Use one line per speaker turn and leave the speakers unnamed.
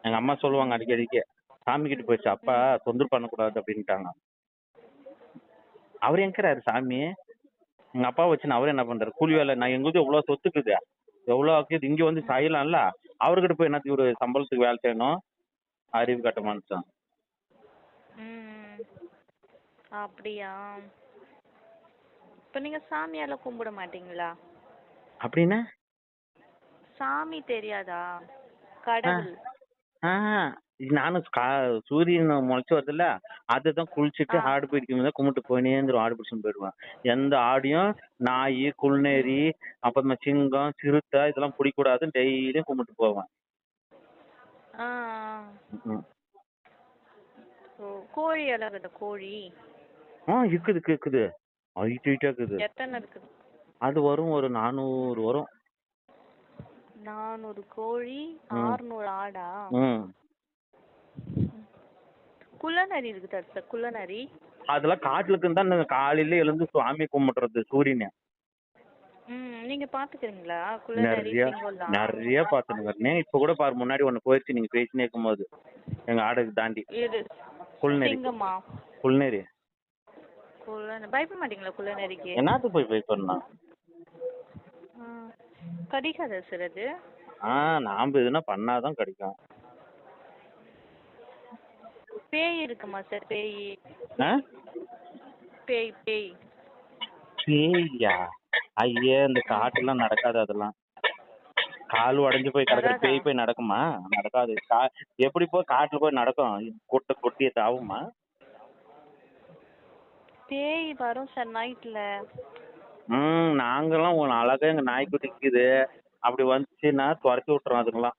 எங்க அம்மா சொல்லுவாங்க அடிக்கடிக்கு, சாமி கிட்ட போயிடுச்சு அப்பா
ம்.
தொந்தரவு பண்ணக்கூடாது அப்படின்ட்டாங்க. அவர் எங்கிறாரு சாமி? எங்க அப்பா வச்சுன்னு அவரு என்ன பண்றாரு? கூலி வேலை நான் எங்களுது எவ்வளோ சொத்துக்குது. எவ்வளோ ஆக்குது இங்க வந்து சாயலாம்ல. அவர்கிட்ட போய் என்னத்துக்கு ஒரு சம்பளத்துக்கு வேலை செய்யணும்? அறிவு கட்ட மனுஷன்.
ம். அப்படியா? இப்ப நீங்க சாமியால கும்பிட மாட்டீங்களா?
அப்படின்னா?
சாமி தெரியாதா?
ஆ
கடவுள்.
ஆ நானும் சூரியன் முளைச்சு வருதுல்ல அதுதான் குளிச்சுட்டு
ஆ.
ஆடு பிடிக்கும் கும்பிட்டு போயினே இருந்துரும் ஆடு பிடிச்சுன்னு போயிடுவேன். எந்த ஆடியும் நாய் குள்நேரி அப்புறமா சிங்கம் சிறுத்தை இதெல்லாம் பிடிக்கூடாதுன்னு டெய்லியும் கும்பிட்டு போவேன்.
ஆ.
ம்.
ஓ, கோழி அழகுது கோழி.
இருக்குது இருக்குது ஹைட் ஹைட்டா இருக்குது.
எத்தனை இருக்குது?
அது வரும் ஒரு 400 வரும்.
400 கோழி,
ம்
600 ஆடா?
ம்
குள்ளநரி இருக்குது அடுத்த குள்ளநரி.
அதெல்லாம் காட்டுல இருக்குன்னு தான் காலையில எழுந்து சுவாமி கும்பிடுறது சூரியனை.
நீங்க பாத்துக்கிறீங்களா குள்ளநரி
நிறைய
சிங்கம்லாம்?
நிறைய பார்த்துனுங்க. இப்ப கூட பாரு முன்னாடி ஒண்ணு போயிடுச்சு நீங்க பேசினே இருக்கும்போது எங்க ஆடுக்கு தாண்டி
எது?
குள்நெறி
சிங்கமா?
குள்நெறி.
பயப்பட மாட்டீங்களா குள்ளநரிக்கு?
என்னத்துக்கு போய் பயப்படனா?
ஆ. கடிக்காதா சார் அது?
நாம எதுனா பண்ணாதான் கிடைக்கும்.
பேய் இருக்குமா சார்? பேய்
ஆ?
பேய் பேய்
பேய்யா? ஐயே இந்த காட்டுலாம் நடக்காது அதெல்லாம். கால் உடைஞ்சு போய் கிடக்குற
வராதா?
பேய் போய் நடக்குமா? நடக்காது. எப்படி போய் காட்டுல போய் நடக்கும்? கொட்டை கொட்டிய தாவுமா?
பேய் வரும் சார் நைட்ல.
நாங்கெல்லாம் அழகா எங்க நாய்க்குட்டி இருக்குது. அப்படி வந்துச்சுன்னா துரத்தி விட்டுறோம் அதுங்கெல்லாம்.